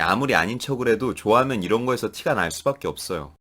아무리 아닌 척을 해도 좋아하면 이런 거에서 티가 날 수밖에 없어요.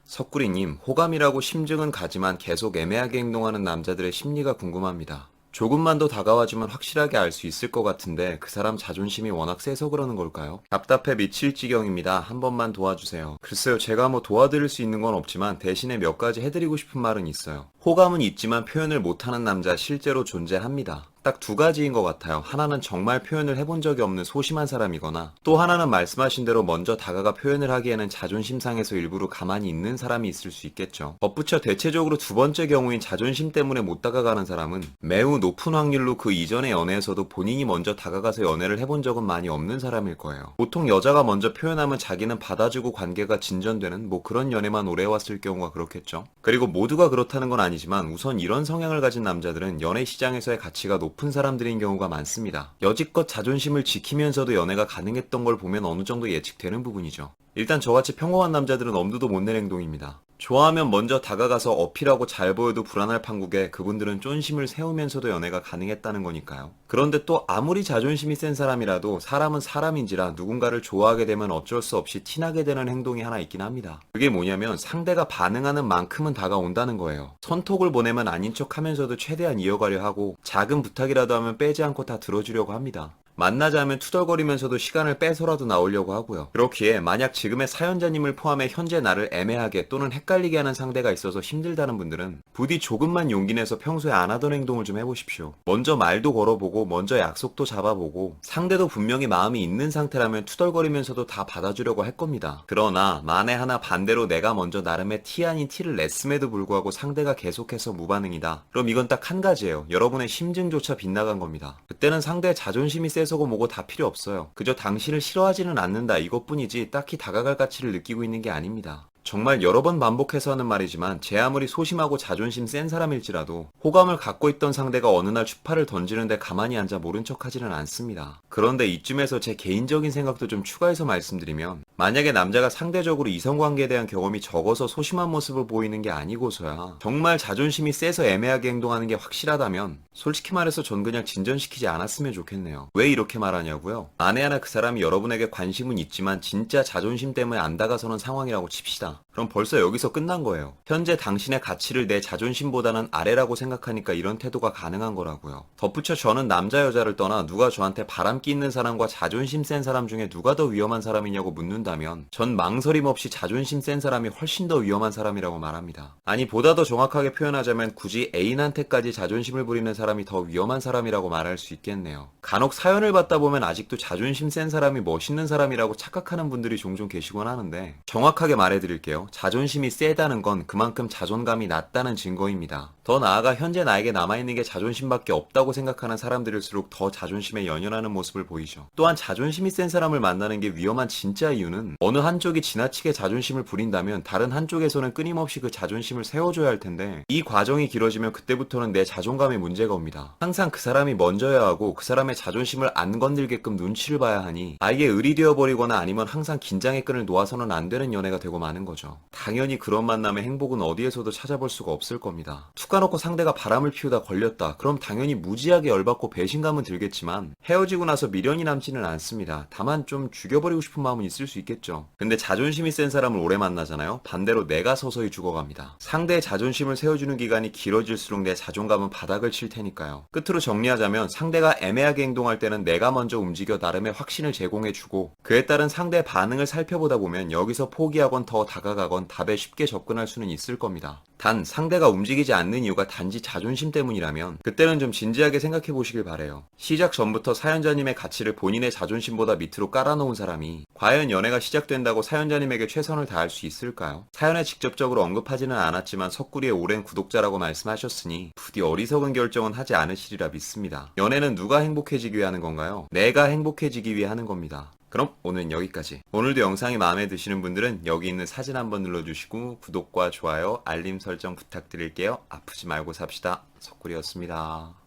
석구리님, 호감이라고 심증은 가지만 계속 애매하게 행동하는 남자들의 심리가 궁금합니다. 조금만 더 다가와주면 확실하게 알 수 있을 것 같은데 그 사람 자존심이 워낙 세서 그러는 걸까요? 답답해 미칠 지경입니다. 한 번만 도와주세요. 글쎄요, 제가 뭐 도와드릴 수 있는 건 없지만 대신에 몇 가지 해드리고 싶은 말은 있어요. 호감은 있지만 표현을 못하는 남자 실제로 존재합니다. 딱 두 가지인 것 같아요. 하나는 정말 표현을 해본 적이 없는 소심한 사람이거나, 또 하나는 말씀하신 대로 먼저 다가가 표현을 하기에는 자존심 상해서 일부러 가만히 있는 사람이 있을 수 있겠죠. 덧붙여 대체적으로 두 번째 경우인 자존심 때문에 못 다가가는 사람은 매우 높은 확률로 그 이전의 연애에서도 본인이 먼저 다가가서 연애를 해본 적은 많이 없는 사람일 거예요. 보통 여자가 먼저 표현하면 자기는 받아주고 관계가 진전되는 뭐 그런 연애만 오래 왔을 경우가 그렇겠죠. 그리고 모두가 그렇다는 건 아니지만 우선 이런 성향을 가진 남자들은 연애 시장에서의 가치가 높은 사람들인 경우가 많습니다. 여지껏 자존심을 지키면서도 연애가 가능했던 걸 보면 어느 정도 예측되는 부분이죠. 일단 저같이 평범한 남자들은 엄두도 못 낼 행동입니다. 좋아하면 먼저 다가가서 어필하고 잘 보여도 불안할 판국에 그분들은 쫀심을 세우면서도 연애가 가능했다는 거니까요. 그런데 또 아무리 자존심이 센 사람이라도 사람은 사람인지라 누군가를 좋아하게 되면 어쩔 수 없이 티나게 되는 행동이 하나 있긴 합니다. 그게 뭐냐면 상대가 반응하는 만큼은 다가온다는 거예요. 선톡을 보내면 아닌 척 하면서도 최대한 이어가려 하고 작은 부탁이라도 하면 빼지 않고 다 들어주려고 합니다. 만나자면 투덜거리면서도 시간을 빼서라도 나오려고 하고요. 그렇기에 만약 지금의 사연자님을 포함해 현재 나를 애매하게 또는 헷갈리게 하는 상대가 있어서 힘들다는 분들은 부디 조금만 용기 내서 평소에 안 하던 행동을 좀 해보십시오. 먼저 말도 걸어보고 먼저 약속도 잡아보고 상대도 분명히 마음이 있는 상태라면 투덜거리면서도 다 받아주려고 할 겁니다. 그러나 만에 하나 반대로 내가 먼저 나름의 티 아닌 티를 냈음에도 불구하고 상대가 계속해서 무반응이다. 그럼 이건 딱 한 가지예요. 여러분의 심증조차 빗나간 겁니다. 그때는 상대의 자존심이 세서고 뭐고 다 필요 없어요. 그저 당신을 싫어하지는 않는다 이것뿐이지 딱히 다가갈 가치를 느끼고 있는 게 아닙니다. 정말 여러 번 반복해서 하는 말이지만 제 아무리 소심하고 자존심 센 사람일지라도 호감을 갖고 있던 상대가 어느 날 추파를 던지는데 가만히 앉아 모른 척 하지는 않습니다. 그런데 이쯤에서 제 개인적인 생각도 좀 추가해서 말씀드리면 만약에 남자가 상대적으로 이성관계에 대한 경험이 적어서 소심한 모습을 보이는 게 아니고서야 정말 자존심이 세서 애매하게 행동하는 게 확실하다면 솔직히 말해서 전 그냥 진전시키지 않았으면 좋겠네요. 왜 이렇게 말하냐고요? 만에 하나 그 사람이 여러분에게 관심은 있지만 진짜 자존심 때문에 안 다가서는 상황이라고 칩시다. 그럼 벌써 여기서 끝난 거예요. 현재 당신의 가치를 내 자존심보다는 아래라고 생각하니까 이런 태도가 가능한 거라고요. 덧붙여 저는 남자 여자를 떠나 누가 저한테 바람기 있는 사람과 자존심 센 사람 중에 누가 더 위험한 사람이냐고 묻는다면 전 망설임 없이 자존심 센 사람이 훨씬 더 위험한 사람이라고 말합니다. 아니 보다 더 정확하게 표현하자면 굳이 애인한테까지 자존심을 부리는 사람이 더 위험한 사람이라고 말할 수 있겠네요. 간혹 사연을 받다 보면 아직도 자존심 센 사람이 멋있는 사람이라고 착각하는 분들이 종종 계시곤 하는데 정확하게 말해드릴게요. 자존심이 세다는 건 그만큼 자존감이 낮다는 증거입니다. 더 나아가 현재 나에게 남아있는 게 자존심밖에 없다고 생각하는 사람들일수록 더 자존심에 연연하는 모습을 보이죠. 또한 자존심이 센 사람을 만나는 게 위험한 진짜 이유는 어느 한쪽이 지나치게 자존심을 부린다면 다른 한쪽에서는 끊임없이 그 자존심을 세워줘야 할 텐데 이 과정이 길어지면 그때부터는 내 자존감에 문제가 옵니다. 항상 그 사람이 먼저야 하고 그 사람의 자존심을 안 건들게끔 눈치를 봐야 하니 아예 을이 되어버리거나 아니면 항상 긴장의 끈을 놓아서는 안 되는 연애가 되고 마는 거죠. 당연히 그런 만남의 행복은 어디에서도 찾아볼 수가 없을 겁니다. 툭 까놓고 상대가 바람을 피우다 걸렸다. 그럼 당연히 무지하게 열받고 배신감은 들겠지만 헤어지고 나서 미련이 남지는 않습니다. 다만 좀 죽여버리고 싶은 마음은 있을 수 있겠죠. 근데 자존심이 센 사람을 오래 만나잖아요. 반대로 내가 서서히 죽어갑니다. 상대의 자존심을 세워주는 기간이 길어질수록 내 자존감은 바닥을 칠 테니까요. 끝으로 정리하자면 상대가 애매하게 행동할 때는 내가 먼저 움직여 나름의 확신을 제공해주고 그에 따른 상대의 반응을 살펴보다 보면 여기서 포기하건 더 다가가건 답에 쉽게 접근할 수는 있을 겁니다. 단 상대가 움직이지 않는 이유가 단지 자존심 때문이라면 그때는 좀 진지하게 생각해 보시길 바래요. 시작 전부터 사연자님의 가치를 본인의 자존심보다 밑으로 깔아놓은 사람이 과연 연애가 시작된다고 사연자님에게 최선을 다할 수 있을까요? 사연에 직접적으로 언급하지는 않았지만 석구리의 오랜 구독자라고 말씀하셨으니 부디 어리석은 결정은 하지 않으시리라 믿습니다. 연애는 누가 행복해지기 위해 하는 건가요? 내가 행복해지기 위해 하는 겁니다. 그럼 오늘은 여기까지. 오늘도 영상이 마음에 드시는 분들은 여기 있는 사진 한번 눌러주시고 구독과 좋아요, 알림 설정 부탁드릴게요. 아프지 말고 삽시다. 석구리였습니다.